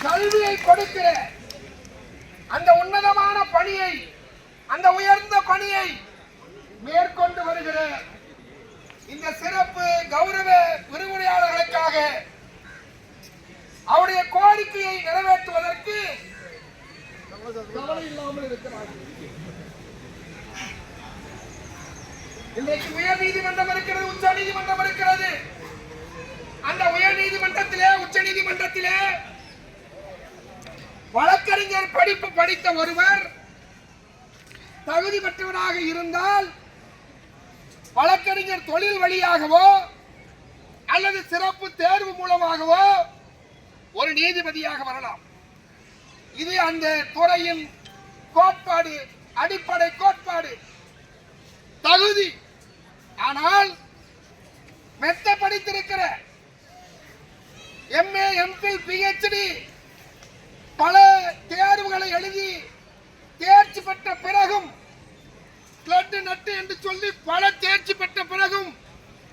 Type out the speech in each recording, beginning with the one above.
கல்வியை கொடுக்கிற அந்த உன்னதமான பணியை, அந்த உயர்ந்த பணியை மேற்கொண்டு வருகிற இந்த சிறப்பு கௌரவ விரிவுரையாளர்களுக்காக அவருடைய கோரிக்கையை நிறைவேற்றுவதற்கு கவலை இல்லாமல் இருக்கிறார்கள். இன்றைக்கு உயர் நீதிமன்றம் இருக்கிறது, உச்ச நீதிமன்றம் இருக்கிறது. அந்த உயர் நீதிமன்றத்திலே, உச்ச நீதிமன்றத்திலே வழக்கறிஞர் படிப்பு படித்த ஒருவர் தகுதி பெற்றவராக இருந்தால் வழக்கறிஞர் தொழில் வழியாகவோ அல்லது சிறப்பு தேர்வு மூலமாகவோ ஒரு நீதிபதியாக வரலாம். இது அந்த துறையின் கோட்பாடு, அடிப்படை கோட்பாடு, தகுதி. ஆனால் மெத்த படித்திருக்கிற MA, MPhil, PhD பல தேர்வுகளை எழுதி தேர்ச்சி பெற்ற பிறகும், கிளட்டு நட்டு என்று சொல்லி பல தேர்ச்சி பெற்ற பிறகும்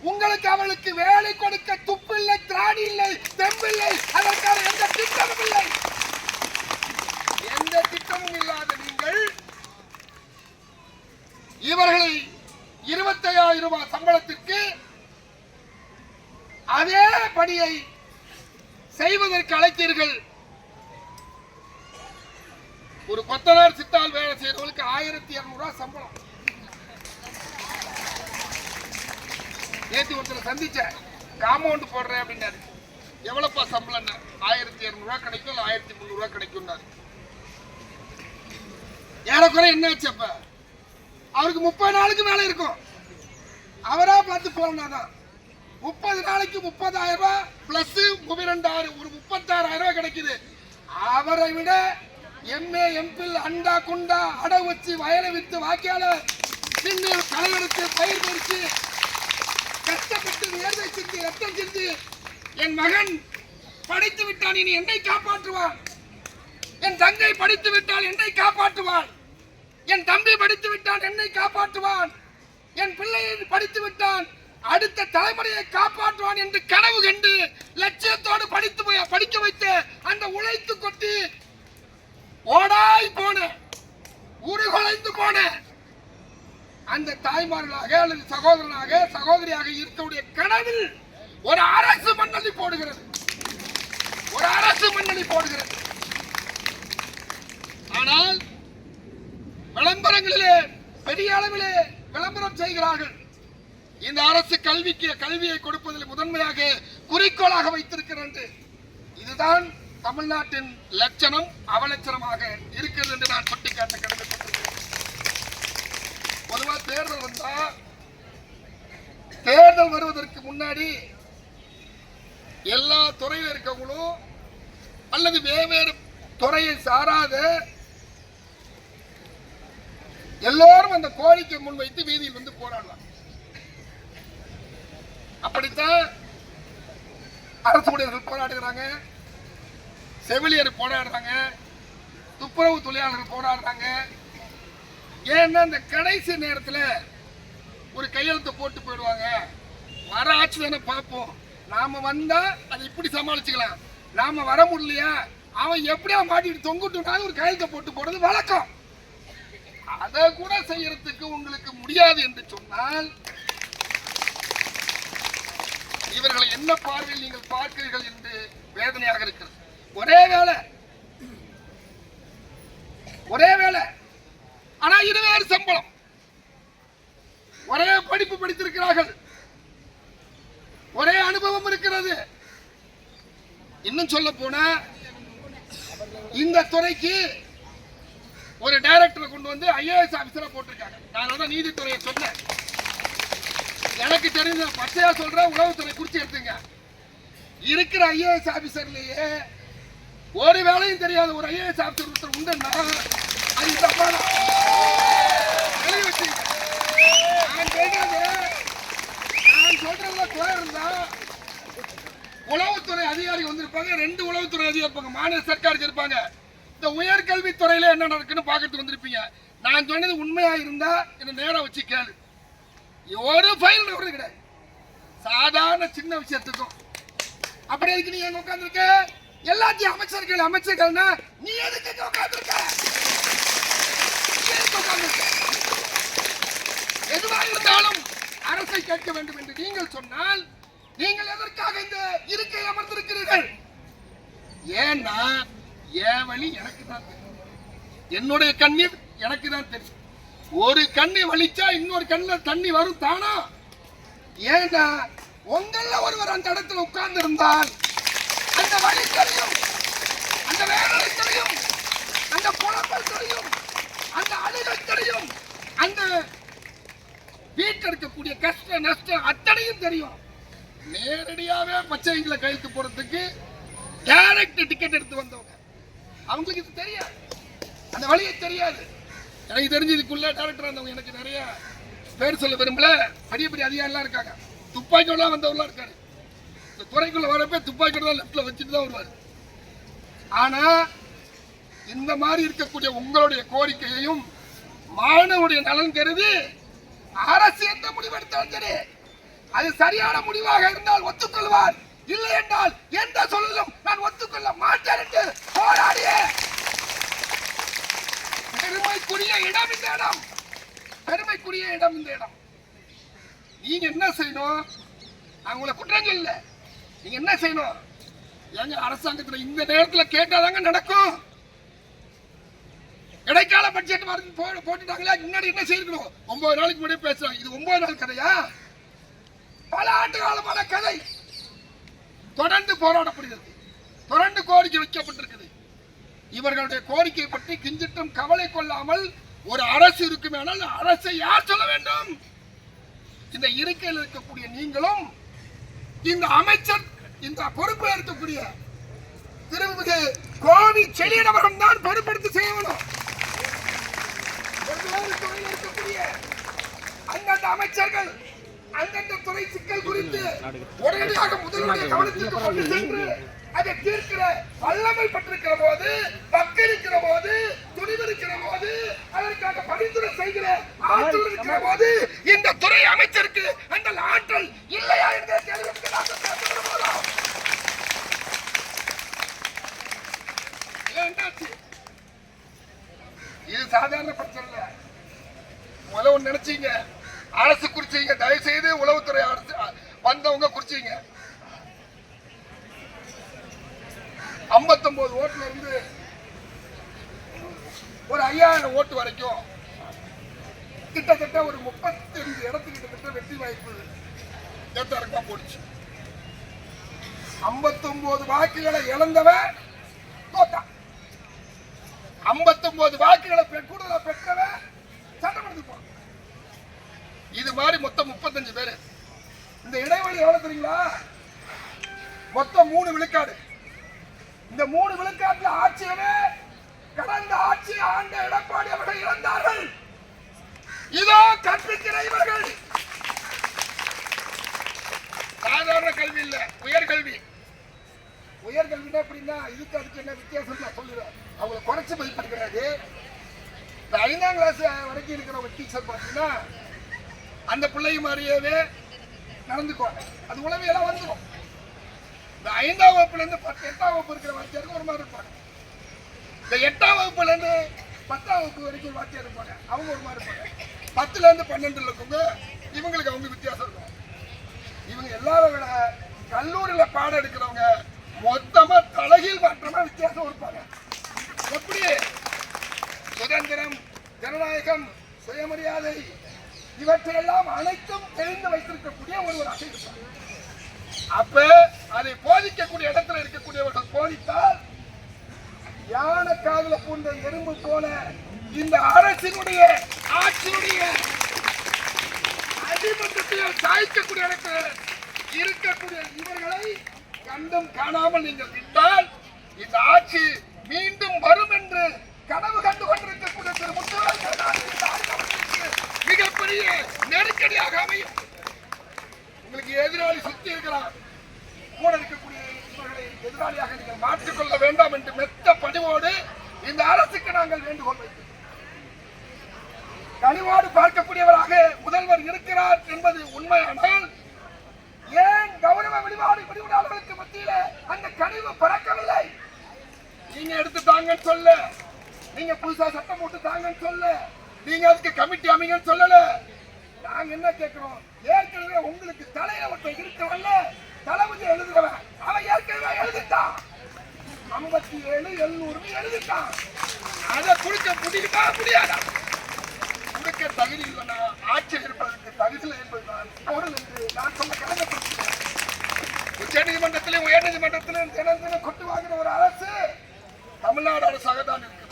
உங்களுக்கு அவளுக்கு வேலை கொடுக்க துப்பில்லை, திராணி இல்லை, தெம்பில்லை, அதற்கான எந்த திட்டமும் இல்லை. எந்த திட்டமும் இல்லாத நீங்கள் இவர்களை 25,000 ரூபாய் சம்பளத்திற்கு அதே பணியை செய்வதற்கு அழைத்தீர்கள். ஒரு கொத்தனார் சித்தால் வேலை செய்யறவங்களுக்கு 1200 ரூபாய் சம்பளம். நேற்று ஒருத்தர் சந்திச்ச காம்பவுண்ட் போடுறேன் அப்படின்னாரு. எவ்வளவுப்பா சம்பளம்? 1200 ரூபாய் கிடைக்கும், 1300 ரூபாய் கிடைக்கும். ஏறக்குறை என்ன ஆச்சு? அப்ப அவருக்கு 30 நாளுக்கு மேல இருக்கும். அவரா பார்த்து போனாதான் 30 நாளைக்கு 30,000 ரூபாய் பிளஸ் 32,000, ஒரு 36,000 ரூபாய் கிடைக்குது. அவரை விட MA, MPhil அண்டா குண்டா அடை வச்சு வயலை வித்து வாக்கியால நின்று களை எடுத்து பயிர் பறித்து கஷ்டப்பட்டு வேர்வை சிந்தி ரத்தம் சிந்தி என் மகன் படித்து விட்டான், இனி என்னை காப்பாற்றுவான், என் தங்கை படித்து விட்டால் என்னை காப்பாற்றுவான், என் தம்பி படித்து விட்டான் என்னை காப்பாற்றுவான், என் பிள்ளை படித்து விட்டான் அடுத்த தலைமுறையை காப்பாற்றுவான் என்று கனவு கண்டு லட்சியத்தோடு படிக்க வைத்து அந்த உழைத்து கொட்டி ஓடாய் போன, உருகுலைந்து போன அந்த தாய்மார்களாக அல்லது சகோதரனாக சகோதரியாக இருக்கக்கூடிய கனவில் ஒரு அரசு மண்ணலி போடுகிறது, ஒரு அரசு மண்ணலி போடுகிறது. ஆனால் விளம்பரங்களிலே பெரிய அளவிலே விளம்பரம் செய்கிறார்கள். இந்த அரசு கல்வியை கொடுப்பதில் முதன்மையாக குறிக்கோளாக வைத்திருக்கிறது. இதுதான் தமிழ்நாட்டின் லட்சணம் அவலட்சணமாக இருக்கிறது என்று நான் சுட்டிக்காட்ட கடமைப்பட்டிருக்கிறேன். பொதுவா தேர்தல் வந்தா, தேர்தல் வருவதற்கு முன்னாடி எல்லா துறையில் இருக்கவங்களும் அல்லது வெவ்வேறு துறையை சாராத எல்லோரும் அந்த கோரிக்கை முன்வைத்து வீதியில் வந்து போராடலாம். அப்படித்தான் அரசு ஊழியர்கள் போராடுகிறாங்க, செவிலியர் போராடுறாங்க, துப்புரவு தொழிலாளர்கள் போராடுறாங்க. ஏன்னா இந்த கடைசி நேரத்தில் ஒரு கையெழுத்து போட்டு போயிடுவாங்க. வர ஆட்சி தானே பார்ப்போம், நாம வந்தா அதை இப்படி சமாளிச்சுக்கலாம், நாம வர முடியலையா அவன் எப்படியா மாட்டிட்டு தொங்குட்டு ஒரு கையெழுத்தை போட்டு போடுறது வழக்கம். அதை கூட செய்யறதுக்கு உங்களுக்கு முடியாது என்று சொன்னால் இவர்களை என்ன பார்வையில் நீங்கள் பார்க்கிறீர்கள் என்று வேதனையாக இருக்கிறது. ஒரே வேலை ஆனா இருவேறு சம்பளம், ஒரே படிப்பு படித்திருக்கிறார்கள், ஒரே அனுபவம் இருக்கிறது. இன்னும் சொல்ல போனா இந்த துறைக்கு ஒரு டைரக்டரை கொண்டு வந்து IAS ஆபீசரா போட்டிருக்காங்க. நான் நீதித்துறையை சொன்னேன், எனக்கு தெரிஞ்ச பச்சையா சொல்ற உளவுத்துறை குறிச்சு எடுத்துங்க. இருக்கிற IAS ஆபீசர்லயே ஒரு வேலையும் தெரியாத ஒரு IAS ஆபீசர் ஒருத்தர் உண்டுன்னா அது தப்பான வெளியே வச்சுங்க. நான் சொல்றதுல குறை இருந்தா உளவுத்துறை அதிகாரி வந்திருப்பாங்க, 2 உளவுத்துறை அதிகாரி இருப்பாங்க, மாநில சர்க்காருக்கு இருப்பாங்க. இந்த உயர்கல்வித்துறையில என்ன நடக்குன்னு பாக்கிறதுக்கு வந்திருப்பீங்க. நான் சொன்னது உண்மையா இருந்தா என்ன நேரம் வச்சு கேளு. ஒரு ஃபைல் நம்பர் கிடையாது, சாதாரண சின்ன விஷயத்துக்கும். அப்படி இருக்கு நீ எங்க உட்கார்ந்துருக்க எல்லாத்தையும் அமைச்சர்கள்னா நீ எதுக்கு உட்கார்ந்திருக்க? எதுவாக இருந்தாலும் அரசை கேட்க வேண்டும் என்று நீங்கள் சொன்னால் நீங்கள் எதற்காக இந்த இருக்கையில் அமர்ந்திருக்கிறீர்கள்? ஏன்னா என் வழி எனக்கு தான் தெரியும், என்னுடைய கண்ணீர் எனக்கு தான் தெரியும். ஒரு கண்ணி வலிச்சா இன்னொரு கண்ணில் தண்ணி வரும் தானா? ஏன்னா உங்கள ஒருவர் அந்த இடத்துல உட்கார்ந்து இருந்தால் அந்த வழி தெரியும், அந்த வேதனை தெரியும், அந்த புலம்பல் தெரியும், அந்த அழுகை தெரியும், அந்த வீட்டில் இருக்கக்கூடிய கஷ்ட நஷ்டம் அத்தனையும் தெரியும். நேரடியாவே பச்சைங்களை கையெழுத்து போறதுக்கு டைரக்ட் டிக்கெட் எடுத்து வந்தவங்க, அவங்களுக்கு இது தெரியாது, அந்த வழியை தெரியாது. எனக்கு தெரிஞ்சு இதுக்குள்ள டைரக்டர் வந்தவங்க எனக்கு நிறைய பேர் சொல்ல விரும்பல, பெரிய பெரிய அதிகாரிலாம் இருக்காங்க, துப்பாக்கியோட வந்தவர்களா இருக்காரு. இந்த துறைக்குள்ள வரப்ப துப்பாக்கியோட லெப்ட்ல வச்சுட்டு தான் வருவாரு. ஆனா இந்த மாதிரி இருக்கக்கூடிய உங்களுடைய கோரிக்கையையும் மாணவனுடைய நலன் கருதி அரசு எந்த முடிவெடுத்தாலும் சரி அது சரியான முடிவாக இருந்தால் ஒத்துக்கொள்வார், இல்லை என்றால் எந்த சொல்லும் நான் ஒத்துக்கொள்ள மாட்டேன் என்று போராடிய பெருமைக்குரிய இடம் இந்த இடம், பெருமைக்குரிய இடம் இந்த இடம். நீங்க என்ன செய்யணும்? நான் உங்களை குற்றம் சொல்லல, நீங்க என்ன செய்யணும்? எங்க அரசாங்கத்தில் இந்த நேரத்தில் கேட்டாதாங்க நடக்கும். இடைக்கால பட்ஜெட் போட்டுட்டாங்களா? முன்னாடி என்ன செய்யணும்? 9 நாளைக்கு முன்னாடி பேசுறாங்க. இது 9 நாள் கதையா? பல ஆண்டு காலமான கதை. தொடர்ந்து போராடப்படுகிறது, தொடர்ந்து கோரிக்கை வைக்கப்பட்டிருக்குது. இவர்களுடைய கோரிக்கை பற்றி கிஞ்சிட்டும் கவலை கொள்ளாமல் ஒரு அரசு இருக்குமே, அரசை யார் சொல்ல வேண்டும்? இந்த இருக்கையில் இருக்கக்கூடிய நீங்களும் இந்த அமைச்சர் இந்த பொறுப்பில் இருக்கக்கூடிய திருமிகு கோவி செழியனவர்கள் தான் பொறுப்பெடுத்து செய்யணும். இருக்கக்கூடிய அந்தந்த அமைச்சர்கள் அந்தந்த துறை சிக்கல் குறித்து உடனடியாக முதலுடைய கவனத்திற்கு கொண்டு சென்று அதை தீர்க்கிற வல்லமை பெற்றிருக்கிற போது, பக்கம் இருக்கிற போது, துணிவு இருக்கிற போது, அதற்காக பரிந்துரை செய்கிற ஆற்றல் இருக்கிற போது இந்த துறை அமைச்சருக்கு அந்த ஆற்றல் இல்லையா என்ற கேள்விக்கு இது சாதாரண பிரச்சனை இல்ல. உழவு நினைச்சீங்க, அரசு குறிச்சீங்க, தயவு செய்து உளவுத்துறை அரசு வந்தவங்க குறிச்சீங்க. 59 ஓட்டுல இருந்து ஒரு 5000 ஓட்டு வரைக்கும் கிட்டத்தட்ட ஒரு 35 இடத்துக்கு கிட்டத்தட்ட வெற்றி வாய்ப்பு தேர்தலுக்கா போடுச்சு. 59 வாக்குகளை இழந்தவன் தோத்தான், 59 வாக்குகளை கூடுதலா பெற்றவன் சட்டமன்றத்துக்கு போனான். இது மாதிரி மொத்தம் 35 பேரு. இந்த இடைவெளி எவ்வளவு தெரியுங்களா? மொத்தம் 3 விழுக்காடு. இந்த 3 விழுக்காட்டுல ஆட்சியவே கடந்த ஆட்சி ஆண்ட எடப்பாடி அவர்கள் இழந்தார்கள். இதோ கற்பிக்கிற இவர்கள் சாதாரண கல்வி இல்ல, உயர்கல்வி. உயர்கல்வினா எப்படின்னா இதுக்கு அதுக்கு என்ன வித்தியாசம் சொல்லுவேன். அவங்களை குறைச்சு மதிப்பிருக்கிறாரு. இந்த 5ஆம் கிளாஸ் வரைக்கும் இருக்கிற ஒரு டீச்சர் பார்த்தீங்கன்னா அந்த பிள்ளை மாதிரியே நடந்துக்குவாங்க. அது உளவியெல்லாம் வந்துடும். இந்த 5ஆம் வகுப்புல இருந்து 8ஆம் வகுப்பு இருக்கிற வாத்தியாருக்கு ஒரு மாதிரி இருப்பாங்க. இந்த 8ஆம் வகுப்புல இருந்து 10ஆம் வகுப்பு வரைக்கும் வாத்தியார் இருப்பாங்க, அவங்க ஒரு மாதிரி இருப்பாங்க. 10ல இருந்து 12 இருக்கவங்க இவங்களுக்கு அவங்க வித்தியாசம் இருக்கும். இவங்க எல்லாரும் விட கல்லூரியில பாடம் எடுக்கிறவங்க மொத்தமா தலைகீழ் மாற்றமா வித்தியாசம் இருப்பாங்க. எப்படி சுதந்திரம், ஜனநாயகம், சுயமரியாதை இவற்றையெல்லாம் அனைத்தும் தெரிந்து வைத்திருக்கக்கூடிய ஒருவராக இருப்பாங்க. அப்ப அதை போதிக்கக்கூடிய இடத்துல இருக்கக்கூடியவர்கள் போதித்தால் யானை காதுல பூண்ட எறும்பு போல இந்த அரசினுடைய ஆட்சியுடைய அடிமட்டத்தில் சாய்க்கக்கூடிய இடத்துல இருக்கக்கூடிய இவர்களை கண்டும் காணாமல் நீங்கள் விட்டால் இந்த ஆட்சி மீண்டும் வரும் என்று கனவு கண்டு கொண்டிருக்கக்கூடிய திரு முத்துவேல் மிகப்பெரிய நெருக்கடியாக அமையும். உங்களுக்கு எதிராளி சுத்தி இருக்கலாம், கூட இருக்கக்கூடிய இவர்களை எதிராளியாக நீங்கள் மாற்றிக்கொள்ள வேண்டாம் என்று மெத்த பணிவோடு இந்த அரசுக்கு நாங்கள் வேண்டுகோள் வைக்கிறோம். கனிவோடு பார்க்கக்கூடியவராக முதல்வர் இருக்கிறார் என்பது உண்மையானால் ஏன் கௌரவ விடுதலாளர்களுக்கு மத்தியில் அந்த கனிவு பறக்கவில்லை? நீங்க எடுத்து தாங்கன்னு சொல்ல, நீங்க புதுசா சட்டம் போட்டு தாங்கன்னு சொல்ல, நீங்க அதுக்கு கமிட்டி அமைங்கன்னு சொல்லல. நாங்க என்ன கேட்கிறோம், ஏற்கனவே உங்களுக்கு தலையில ஒருத்தன் இருக்கவல்ல, தளபதி எழுதுறவன், அவன் ஏற்கனவே எழுதிட்டான். 57 700 எழுதிட்டான். அதை கொடுக்க முடியுமா முடியாதா? கொடுக்க தகுதி இல்லைன்னா ஆட்சி இருப்பதற்கு தகுதி என்பதுதான் பொருள் என்று நான் சொல்ல கடமைப்பட்டிருக்கிறேன். உச்ச நீதிமன்றத்திலும் உயர் நீதிமன்றத்திலும் தினம் கொட்டு வாங்குற ஒரு அரசு தமிழ்நாடு அரசாக தான் இருக்கு.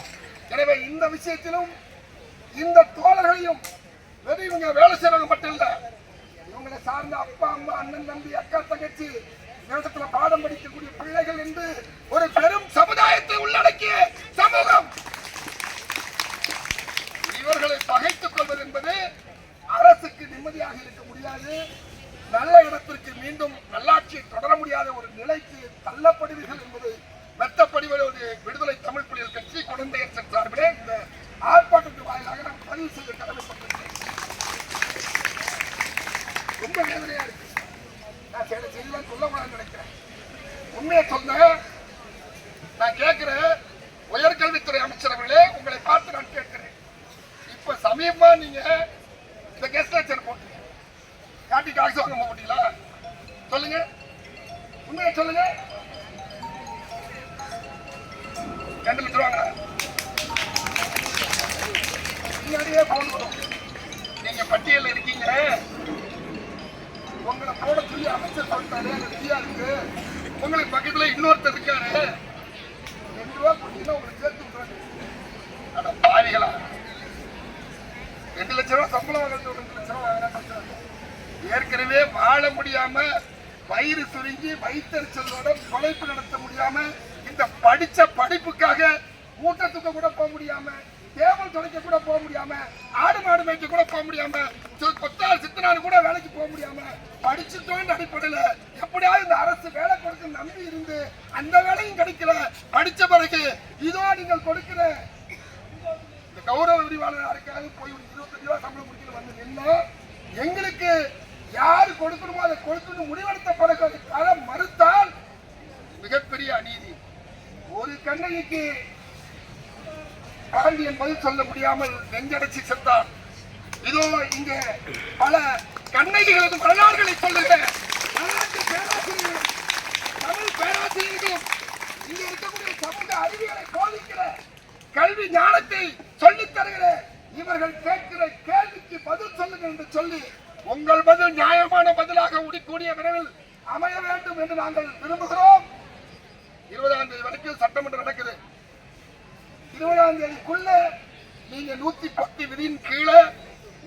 எனவே இந்த விஷயத்திலும் இந்த தோழர்களையும் வெறும் இவங்க வேலை செய்யறவங்க மட்டும் இல்ல, இவங்களை சார்ந்த அப்பா அம்மா அண்ணன் தம்பி அக்கா தங்கச்சி நேரத்துல பாடம் படிக்கக்கூடிய பிள்ளைகள் என்று ஒரு பெரும் சமுதாயத்தை உள்ளடக்கிய சமூகம். இவர்களை பகைத்துக் கொள்வது என்பது அரசுக்கு நிம்மதியாக இருக்க முடியாது. நல்ல இடத்திற்கு மீண்டும் நல்லாட்சியை தொடர முடியாத ஒரு நிலைக்கு தள்ளப்படுவீர்கள் என்பது மெத்தப்படுவது விடுதலை தமிழ் புலிகள் கட்சி குழந்தையர் சார்பிலே இந்த ஆர்ப்பாட்டத்தின் வாயிலாக நான் பதிவு செய்ய கடமைப்பட்டிருக்கிறேன். ரொம்ப வேதனையா இருக்கு. நான் சில செய்திதான் சொல்ல முடியாது நினைக்கிறேன். உண்மையை சொன்ன நான் கேட்கிறேன், உயர்கல்வித்துறை அமைச்சர் அவர்களே, உங்களை பார்த்து நான் கேட்கிறேன். இப்ப சமீபமா நீங்க இந்த கெஸ்ட் லெக்சர் போட்டீங்க, காட்டி காசு வாங்க போட்டீங்களா? சொல்லுங்க, உண்மையை சொல்லுங்க. 2 லட்சம் ரூபாங்க. முன்னாடியே போன் வரும், நீங்க பட்டியலில் இருக்கீங்க, உங்களை போட சொல்லி அமைச்சர் சொல்லிட்டாரு, ரெடியா இருக்கு. உங்களுக்கு பக்கத்துல இன்னொருத்தர் இருக்காரு, 2 ரூபா கொடுத்தீங்கன்னா உங்களுக்கு சேர்த்து விட்டுறாங்க. ஆனா பாவிகளா, 2 லட்சம் ரூபாய் சம்பளம் வாங்க, 2 லட்சம் ரூபாய் வாங்கினா ஏற்கனவே வாழ முடியாம வயிறு சுருங்கி வயிற்றறிச்சலோட பொழைப்பு நடத்த முடியாம, இந்த படிச்ச படிப்புக்காக மூட்டத்துக்கு கூட போக முடியாம, டேபிள் துடைக்க கூட போக முடியாம, ஆடு மாடு மேய்க்க கூட போக முடியாம, கொத்தால் சித்தனாரு கூட வேலைக்கு போக முடியாம, படிச்சுட்டோம் அடிப்படையில எப்படியாவது இந்த அரசு வேலை கொடுக்க நம்பி இருந்து அந்த வேலையும் கிடைக்கல. படிச்ச பிறகு இதோ நீங்கள் கொடுக்கிற இந்த கௌரவ விரிவாளர் யாருக்காவது போய் 25 ரூபாய் சம்பளம் கொடுக்கணும் வந்து நின்னா, எங்களுக்கு யாரு கொடுக்கணுமோ அதை கொடுக்கணும் முடிவெடுத்த பிறகு அதை மறுத்தால் மிகப்பெரிய அநீதி. ஒரு கண்ணகிக்கு பாண்டியன் பதில் சொல்ல முடியாமல் நெஞ்சடைச்சி சென்றார். இதோ இங்க பல கண்ணகிகளது வரலாறுகளை சொல்லுகிற வரலாற்று பேராசிரியர்களும் தமிழ் பேராசிரியர்களும் இங்க இருக்கக்கூடிய சமூக அறிவியலை போதிக்கிற கல்வி ஞானத்தை சொல்லித் தருகிற இவர்கள் கேட்கிற கேள்விக்கு பதில் சொல்லுங்கள் என்று சொல்லி, உங்கள் பதில் நியாயமான பதிலாக கூடிய விரைவில் அமைய வேண்டும் என்று நாங்கள் விரும்புகிறோம். 20ஆம் தேதி வரைக்கும் சட்டமன்றம் நடக்குது. 20ஆம் தேதிக்குள்ள நீங்க 110 விதியின் கீழே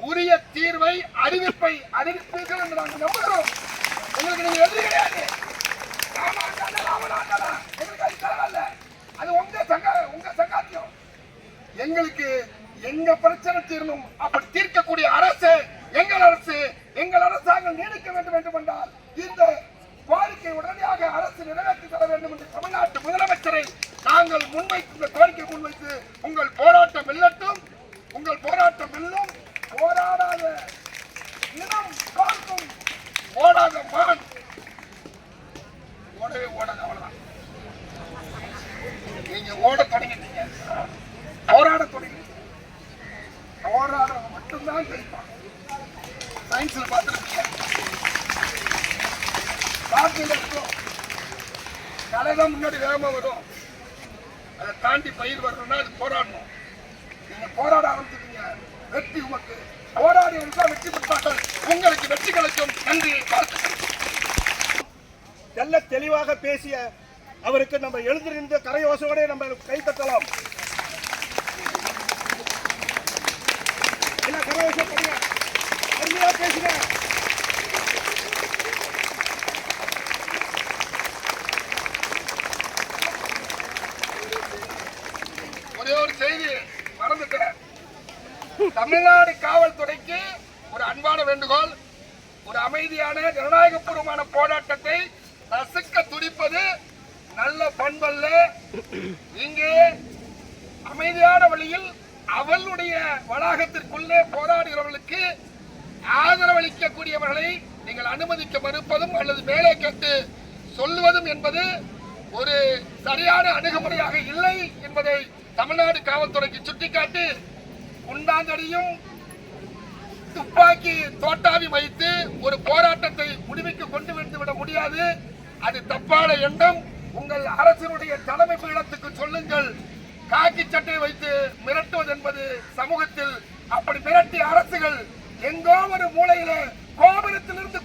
உரிய தீர்வை அறிவிப்பீர்கள் என்று நாங்கள் நம்புகிறோம். உங்களுக்கு நீங்க எதிரி கிடையாது. எங்களுக்கு அது தேவையில்ல. அது உங்க சங்காத்தியம். எங்களுக்கு எங்க பிரச்சனை தீரணும். அப்படி தீர்க்கக்கூடிய அரசு எங்கள் அரசாங்கம் நீடிக்க வேண்டும் என்று என்றால் இந்த கோரிக்கை உடனடியாக அரசு நிறைவேற்றி தர வேண்டும் என்று தமிழ்நாட்டு முதலமைச்சரை நாங்கள் முன்வைத்து இந்த கோரிக்கை முன்வைத்து உங்கள் போராட்டம் வெல்லட்டும். உங்கள் போராட்டம் வெல்லும். போராடாத இனம் பார்க்கும் ஓடாத மான் ஓடவே ஓடாத. அவ்வளவுதான். நீங்க ஓட தொடங்கிட்டீங்க, போராட தொடங்கி. போராடுறவங்க மட்டும்தான் ஜெயிப்பாங்க. சயின்ஸ்ல பார்த்துருக்கீங்க. கலைதான் முன்னாடி வேகமா வரும். அதை தாண்டி பயிர் வரணும்னா அது போராடணும். நீங்க போராட ஆரம்பிச்சிருக்கீங்க, வெற்றி உமக்கு. போராடியவர்கள் வெற்றி பெற்றார்கள். உங்களுக்கு வெற்றி கிடைக்கும். நன்றி. தெல்ல தெளிவாக பேசிய அவருக்கு நம்ம எழுந்திருந்த கரையோசோட நம்ம கை தட்டலாம். என்ன கரையோசம் பண்ணுங்க, அருமையா பேசுங்க. ஒரே ஒரு செய்தி மறந்துட்டேன். தமிழ்நாடு காவல்துறைக்கு ஒரு அன்பான வேண்டுகோள். ஒரு அமைதியான ஜனநாயகபூர்வமான போராட்டத்தை ரசிக்க துடிப்பது நல்ல பண்பல்ல. இங்கே அமைதியான வழியில் அவளுடைய வளாகத்திற்குள்ளே போராடுகிறவர்களுக்கு ஆதரவளிக்கக்கூடியவர்களை நீங்கள் அனுமதிக்க மறுப்பதும் அல்லது மேலே கேட்டு சொல்லுவதும் என்பது ஒரு சரியான அணுகுமுறையாக இல்லை என்பதை தமிழ்நாடு காவல்துறைக்கு சுட்டிக்காட்டி குண்டாந்தடியும் துப்பாக்கி தோட்டாவி வைத்து ஒரு போராட்டத்தை முடிவுக்கு கொண்டு வந்துவிட முடியாது. அது தப்பான எண்ணம். உங்கள் அரசினுடைய தலைமை பீடத்துக்கு சொல்லுங்கள். காக்கி சட்டை வைத்து மிரட்டுவது என்பது சமூகத்தில் அப்படி மிரட்டிய அரசுகள் எங்கோ ஒரு மூலையில கோபுரத்திலிருந்து